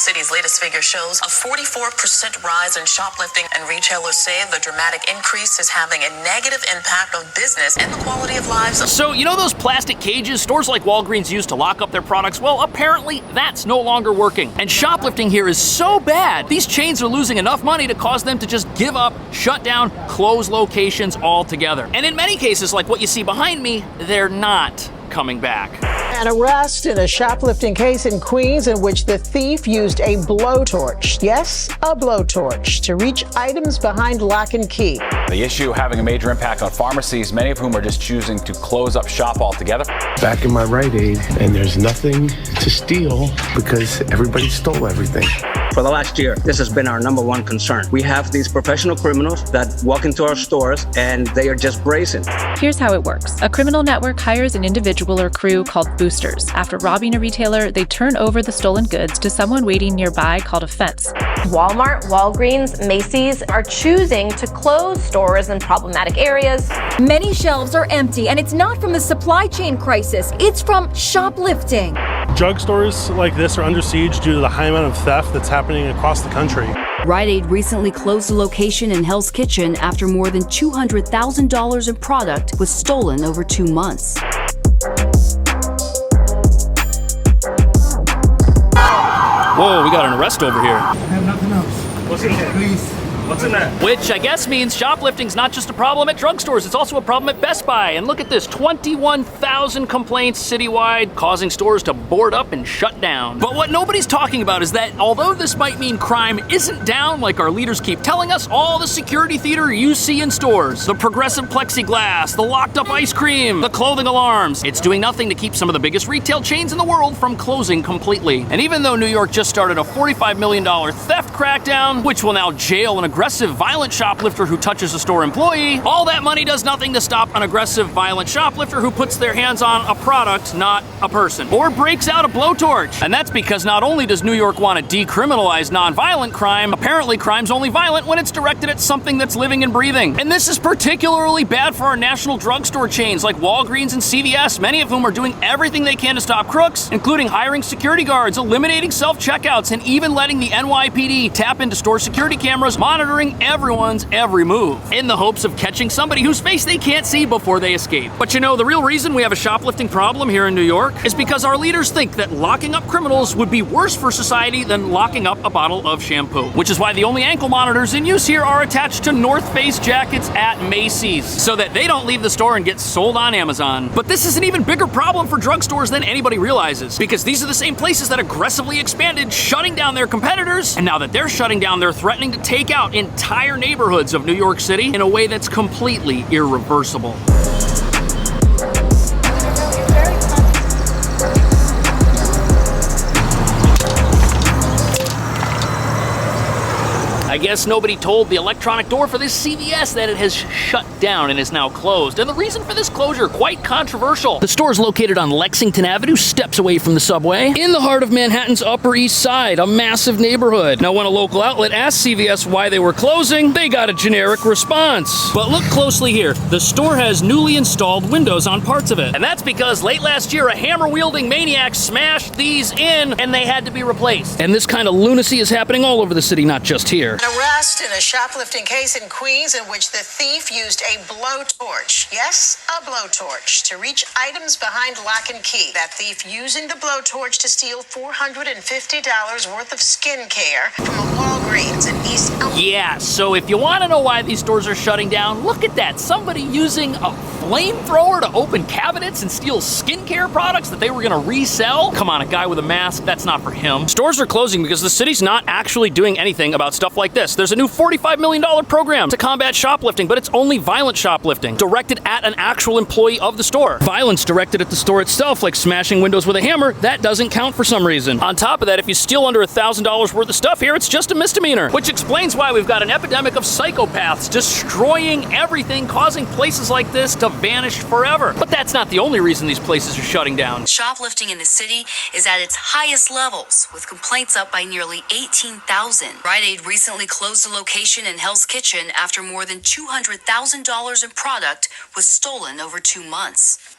City's latest figure shows a 44% rise in shoplifting, and retailers say the dramatic increase is having a negative impact on business and the quality of lives. So, you know those plastic cages stores like Walgreens use to lock up their products? Well, apparently that's no longer working. And shoplifting here is so bad, these chains are losing enough money to cause them to just give up, shut down, close locations altogether. And in many cases, like what you see behind me, they're not coming back. An arrest in a shoplifting case in Queens in which the thief used a blowtorch, yes, a blowtorch, to reach items behind lock and key. The issue having a major impact on pharmacies, many of whom are just choosing to close up shop altogether. Back in my Rite Aid, and there's nothing to steal because everybody stole everything. For the last year, this has been our number one concern. We have these professional criminals that walk into our stores and they are just brazen. Here's how it works. A criminal network hires an individual or crew called boosters. After robbing a retailer, they turn over the stolen goods to someone waiting nearby called a fence. Walmart, Walgreens, Macy's are choosing to close stores in problematic areas. Many shelves are empty, and it's not from the supply chain crisis, it's from shoplifting. Drugstores like this are under siege due to the high amount of theft that's happening across the country. Rite Aid recently closed a location in Hell's Kitchen after more than $200,000 in product was stolen over 2 months. Whoa, we got an arrest over here. I have nothing else. What's in there? Please. What's in that? Which I guess means shoplifting's not just a problem at drugstores, it's also a problem at Best Buy. And look at this, 21,000 complaints citywide, causing stores to board up and shut down. But what nobody's talking about is that although this might mean crime isn't down like our leaders keep telling us, all the security theater you see in stores, the progressive plexiglass, the locked up ice cream, the clothing alarms, it's doing nothing to keep some of the biggest retail chains in the world from closing completely. And even though New York just started a $45 million theft crackdown, which will now jail an aggressive, violent shoplifter who touches a store employee, all that money does nothing to stop an aggressive, violent shoplifter who puts their hands on a product, not a person, or breaks out a blowtorch. And that's because not only does New York want to decriminalize nonviolent crime, apparently crime's only violent when it's directed at something that's living and breathing. And this is particularly bad for our national drugstore chains like Walgreens and CVS, many of whom are doing everything they can to stop crooks, including hiring security guards, eliminating self-checkouts, and even letting the NYPD tap into store security cameras, monitoring everyone's every move, in the hopes of catching somebody whose face they can't see before they escape. But you know, the real reason we have a shoplifting problem here in New York is because our leaders think that locking up criminals would be worse for society than locking up a bottle of shampoo. Which is why the only ankle monitors in use here are attached to North Face jackets at Macy's, so that they don't leave the store and get sold on Amazon. But this is an even bigger problem for drugstores than anybody realizes, because these are the same places that aggressively expanded, shutting down their competitors, and now that they're shutting down, they're threatening to take out entire neighborhoods of New York City in a way that's completely irreversible. I guess nobody told the electronic door for this CVS that it has shut down and is now closed. And the reason for this closure, quite controversial. The store is located on Lexington Avenue, steps away from the subway, in the heart of Manhattan's Upper East Side, a massive neighborhood. Now, when a local outlet asked CVS why they were closing, they got a generic response. But look closely here. The store has newly installed windows on parts of it. And that's because late last year, a hammer-wielding maniac smashed these in, and they had to be replaced. And this kind of lunacy is happening all over the city, not just here. An arrest in a shoplifting case in Queens in which the thief used a blowtorch, yes, a blowtorch, to reach items behind lock and key. That thief using the blowtorch to steal $450 worth of skincare from a Walgreens in East. Yeah, so if you want to know why these stores are shutting down, look at that. Somebody using a flamethrower to open cabinets and steal skincare products that they were going to resell? Come on, a guy with a mask, that's not for him. Stores are closing because the city's not actually doing anything about stuff like this. There's a new $45 million program to combat shoplifting, but it's only violent shoplifting, directed at an actual employee of the store. Violence directed at the store itself, like smashing windows with a hammer, that doesn't count for some reason. On top of that, if you steal under $1,000 worth of stuff here, it's just a misdemeanor, which explains why we've got an epidemic of psychopaths destroying everything, causing places like this to vanished forever. But that's not the only reason these places are shutting down. Shoplifting in the city is at its highest levels, with complaints up by nearly 18,000. Rite Aid recently closed a location in Hell's Kitchen after more than $200,000 in product was stolen over 2 months.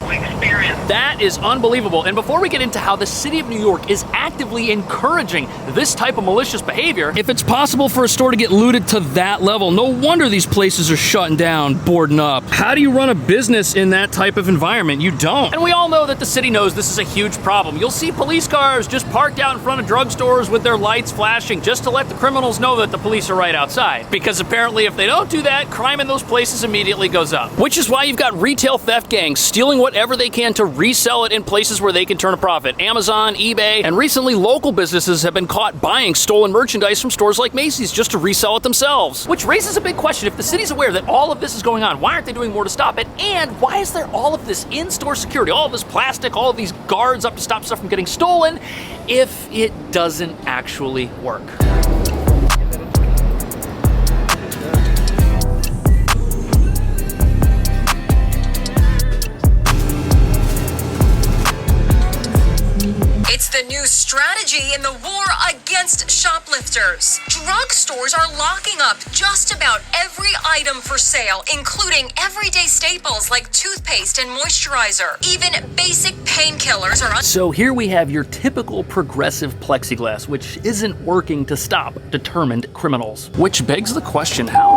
That is unbelievable. And before we get into how the city of New York is actively encouraging this type of malicious behavior, if it's possible for a store to get looted to that level, no wonder these places are shutting down, boarding up. How do you run a business in that type of environment? You don't. And we all know that the city knows this is a huge problem. You'll see police cars just parked out in front of drugstores with their lights flashing just to let the criminals know that the police are right outside. Because apparently if they don't do that, crime in those places immediately goes up. Which is why you've got retail theft gangs stealing whatever they can to resell it in places where they can turn a profit. Amazon, eBay, and recently local businesses have been caught buying stolen merchandise from stores like Macy's just to resell it themselves. Which raises a big question. If the city's aware that all of this is going on, why aren't they doing more to stop it? And why is there all of this in-store security, all of this plastic, all of these guards up to stop stuff from getting stolen if it doesn't actually work? It's the new strategy in the war against shoplifters. Drugstores are locking up just about every item for sale, including everyday staples like toothpaste and moisturizer. Even basic painkillers are So here we have your typical progressive plexiglass, which isn't working to stop determined criminals. Which begs the question, how...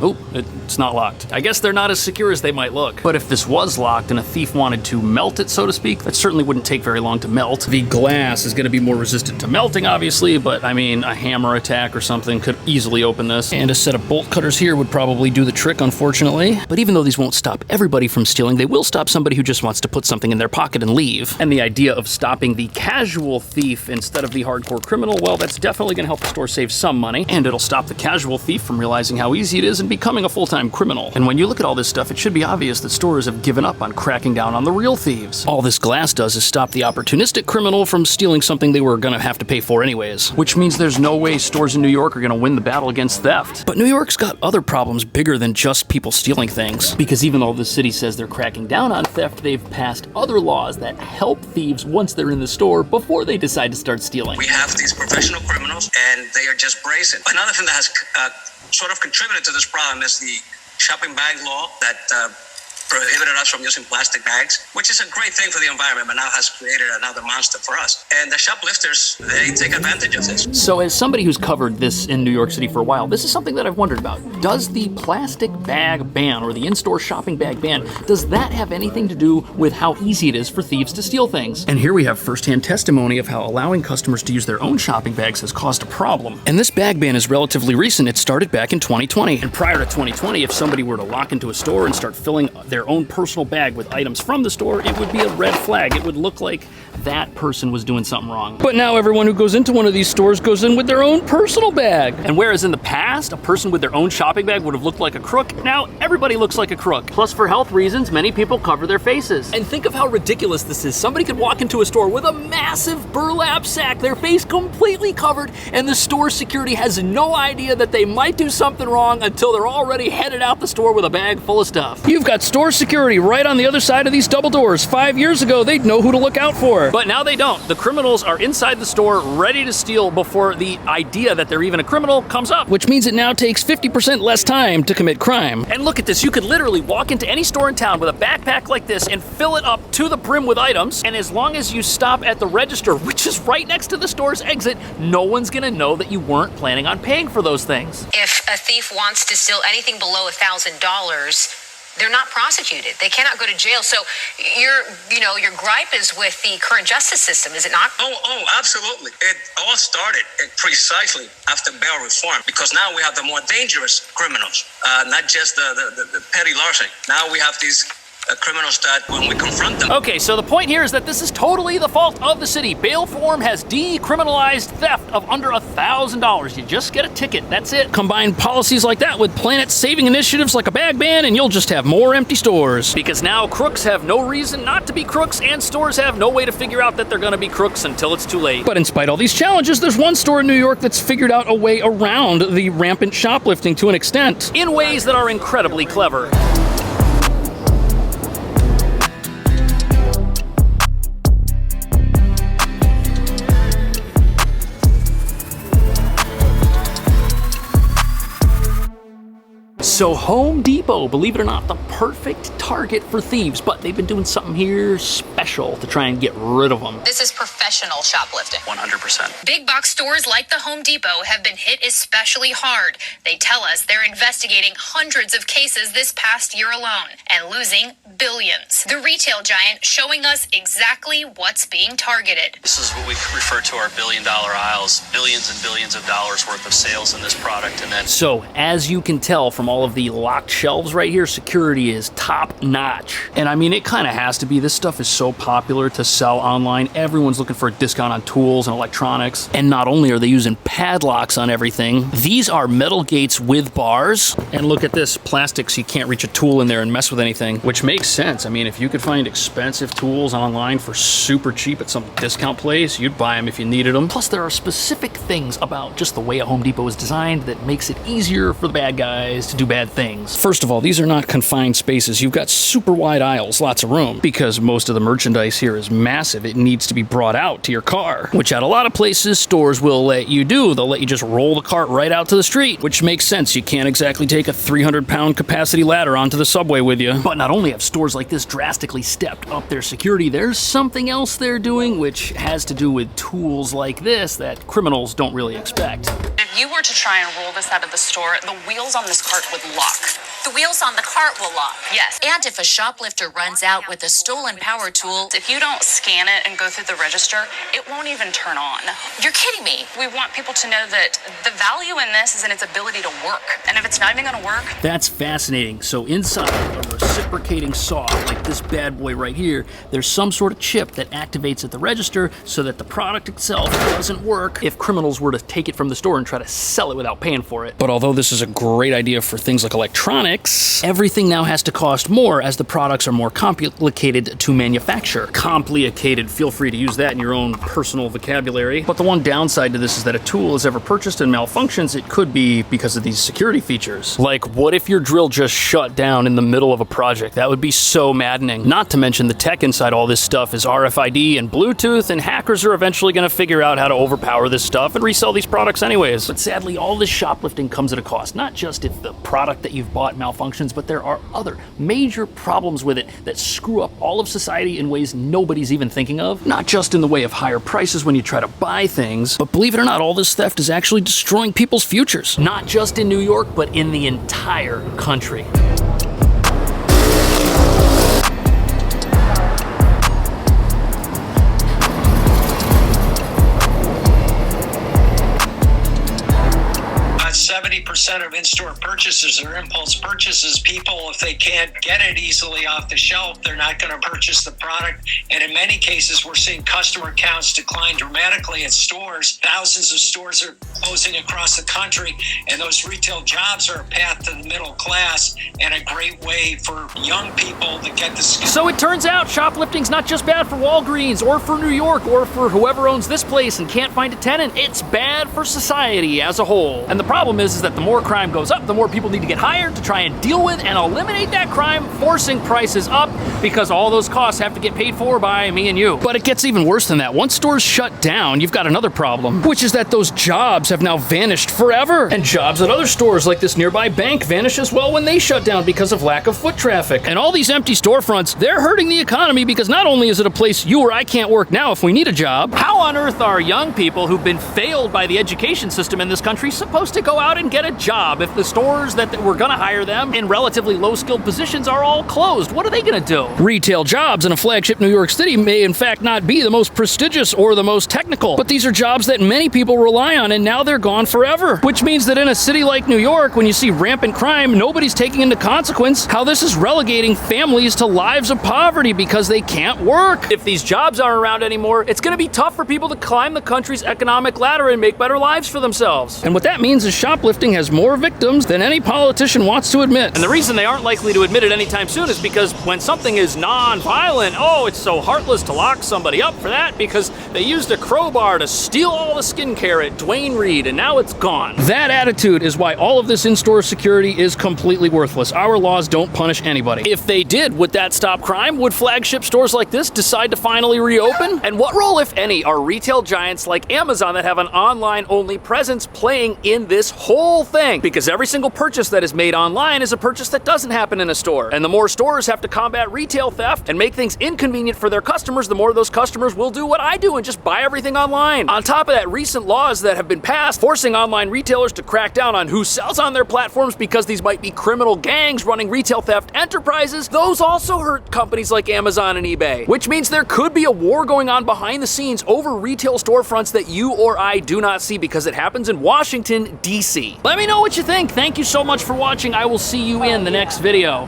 Oh, it's not locked. I guess they're not as secure as they might look. But if this was locked and a thief wanted to melt it, so to speak, that certainly wouldn't take very long to melt. The glass is gonna be more resistant to melting, obviously, but I mean, a hammer attack or something could easily open this. And a set of bolt cutters here would probably do the trick, unfortunately. But even though these won't stop everybody from stealing, they will stop somebody who just wants to put something in their pocket and leave. And the idea of stopping the casual thief instead of the hardcore criminal, well, that's definitely gonna help the store save some money. And it'll stop the casual thief from realizing how easy it is and becoming a full-time criminal. And when you look at all this stuff, it should be obvious that stores have given up on cracking down on the real thieves. All this glass does is stop the opportunistic criminal from stealing something they were gonna have to pay for anyways. Which means there's no way stores in New York are gonna win the battle against theft. But New York's got other problems bigger than just people stealing things. Because even though the city says they're cracking down on theft, they've passed other laws that help thieves once they're in the store before they decide to start stealing. We have these professional criminals and they are just brazen. Another thing that has sort of contributed to this problem is the shopping bag law that prohibited us from using plastic bags, which is a great thing for the environment, but now has created another monster for us. And the shoplifters, they take advantage of this. So as somebody who's covered this in New York City for a while, this is something that I've wondered about. Does the plastic bag ban or the in-store shopping bag ban, does that have anything to do with how easy it is for thieves to steal things? And here we have firsthand testimony of how allowing customers to use their own shopping bags has caused a problem. And this bag ban is relatively recent. It started back in 2020. And prior to 2020, if somebody were to lock into a store and start filling their own personal bag with items from the store, it would be a red flag. It would look like that person was doing something wrong. But now everyone who goes into one of these stores goes in with their own personal bag. And whereas in the past, a person with their own shopping bag would have looked like a crook, now everybody looks like a crook. Plus, for health reasons, many people cover their faces. And think of how ridiculous this is. Somebody could walk into a store with a massive burlap sack, their face completely covered, and the store security has no idea that they might do something wrong until they're already headed out the store with a bag full of stuff. You've got store security right on the other side of these double doors. 5 years ago, they'd know who to look out for. But now they don't. The criminals are inside the store ready to steal before the idea that they're even a criminal comes up, which means it now takes 50% less time to commit crime. And look at this. You could literally walk into any store in town with a backpack like this and fill it up to the brim with items. And as long as you stop at the register, which is right next to the store's exit, no one's gonna know that you weren't planning on paying for those things. If a thief wants to steal anything below $1,000, they're not prosecuted. They cannot go to jail. So your gripe is with the current justice system, is it not? Oh, absolutely. It all started precisely after bail reform, because now we have the more dangerous criminals, not just the petty larceny. Now we have these criminals that when we confront them. Okay, so the point here is that this is totally the fault of the city. Bail reform has decriminalized theft of under $1,000. You just get a ticket, that's it. Combine policies like that with planet-saving initiatives like a bag ban and you'll just have more empty stores. Because now crooks have no reason not to be crooks and stores have no way to figure out that they're gonna be crooks until it's too late. But in spite of all these challenges, there's one store in New York that's figured out a way around the rampant shoplifting to an extent, in ways that are incredibly clever. So Home Depot, believe it or not, the perfect target for thieves, but they've been doing something here special to try and get rid of them. This is professional shoplifting. 100%. Big box stores like the Home Depot have been hit especially hard. They tell us they're investigating hundreds of cases this past year alone and losing billions. The retail giant showing us exactly what's being targeted. This is what we refer to our billion-dollar aisles. Billions and billions of dollars worth of sales in this product. And then, so as you can tell from all of the locked shelves right here, security is top notch. And I mean, it kind of has to be. This stuff is so popular to sell online. Everyone's looking for a discount on tools and electronics. And not only are they using padlocks on everything, these are metal gates with bars. And look at this, plastic, so you can't reach a tool in there and mess with anything, which makes sense. I mean, if you could find expensive tools online for super cheap at some discount place, you'd buy them if you needed them. Plus, there are specific things about just the way a Home Depot is designed that makes it easier for the bad guys to do bad things. First of all, these are not confined spaces. You've got super wide aisles, lots of room, because most of the merchandise here is massive. It needs to be brought out to your car, which at a lot of places, stores will let you do. They'll let you just roll the cart right out to the street, which makes sense. You can't exactly take a 300-pound capacity ladder onto the subway with you. But not only have stores like this drastically stepped up their security, there's something else they're doing which has to do with tools like this that criminals don't really expect. If you were to try and roll this out of the store, the wheels on this cart would lock. The wheels on the cart will lock. Yes. And if a shoplifter runs out with a stolen power tool, If you don't scan it and go through the register, it won't even turn on. you're kidding me. We want people to know that the value in this is in its ability to work. And if it's not even going to work, That's fascinating. So inside a reciprocating saw, like this bad boy right here, there's some sort of chip that activates at the register so that the product itself doesn't work if criminals were to take it from the store and try to sell it without paying for it. But although this is a great idea for things like electronics, everything now has to cost more as the products are more complicated to manufacture. Complicated, feel free to use that in your own personal vocabulary. But the one downside to this is that a tool is ever purchased and malfunctions, it could be because of these security features. Like, what if your drill just shut down in the middle of a project? That would be so maddening. Not to mention the tech inside all this stuff is RFID and Bluetooth, and hackers are eventually going to figure out how to overpower this stuff and resell these products anyways. But sadly, all this shoplifting comes at a cost. Not just if the product that you've bought malfunctions, but there are other major problems with it that screw up all of society in ways nobody's even thinking of. Not just in the way of higher prices when you try to buy things, but believe it or not, all this theft is actually destroying people's futures. Not just in New York, but in the entire country. About 70% of in-store purchases are impulse purchases. People, if they can't get it easily off the shelf, they're not going to purchase the product. And in many cases, we're seeing customer counts decline dramatically at stores. Thousands of stores are closing across the country, and those retail jobs are a path to the middle class and a great way for young people to get the skill. So it turns out shoplifting's not just bad for Walgreens or for New York or for whoever owns this place and can't find a tenant. It's bad for society as a whole. And the problem is that the more crime goes up, the more people need to get hired to try and deal with and eliminate that crime, forcing prices up because all those costs have to get paid for by me and you. But it gets even worse than that. Once stores shut down, you've got another problem, which is that those jobs have now vanished forever. And jobs at other stores like this nearby bank vanish as well when they shut down because of lack of foot traffic. And all these empty storefronts, they're hurting the economy because not only is it a place you or I can't work now if we need a job, how on earth are young people who've been failed by the education system in this country supposed to go out and get a job if the stores that were gonna hire them in relatively low-skilled positions are all closed? What are they gonna do? Retail jobs in a flagship New York City may in fact not be the most prestigious or the most technical, but these are jobs that many people rely on, and now they're gone forever. Which means that in a city like New York, when you see rampant crime, nobody's taking into consequence how this is relegating families to lives of poverty because they can't work. If these jobs aren't around anymore, it's gonna be tough for people to climb the country's economic ladder and make better lives for themselves. And what that means is shoplifting has more victims than any politician wants to admit. And the reason they aren't likely to admit it anytime soon is because when something is non-violent, oh, it's so heartless to lock somebody up for that because they used a crowbar to steal all the skincare at Dwayne Reed and now it's gone. That attitude is why all of this in-store security is completely worthless. Our laws don't punish anybody. If they did, would that stop crime? Would flagship stores like this decide to finally reopen? And what role, if any, are retail giants like Amazon that have an online-only presence playing in this whole whole thing, because every single purchase that is made online is a purchase that doesn't happen in a store. And the more stores have to combat retail theft and make things inconvenient for their customers, the more those customers will do what I do and just buy everything online. On top of that, recent laws that have been passed forcing online retailers to crack down on who sells on their platforms because these might be criminal gangs running retail theft enterprises, those also hurt companies like Amazon and eBay, which means there could be a war going on behind the scenes over retail storefronts that you or I do not see because it happens in Washington, D.C. Let me know what you think. Thank you so much for watching. I will see you in the next video.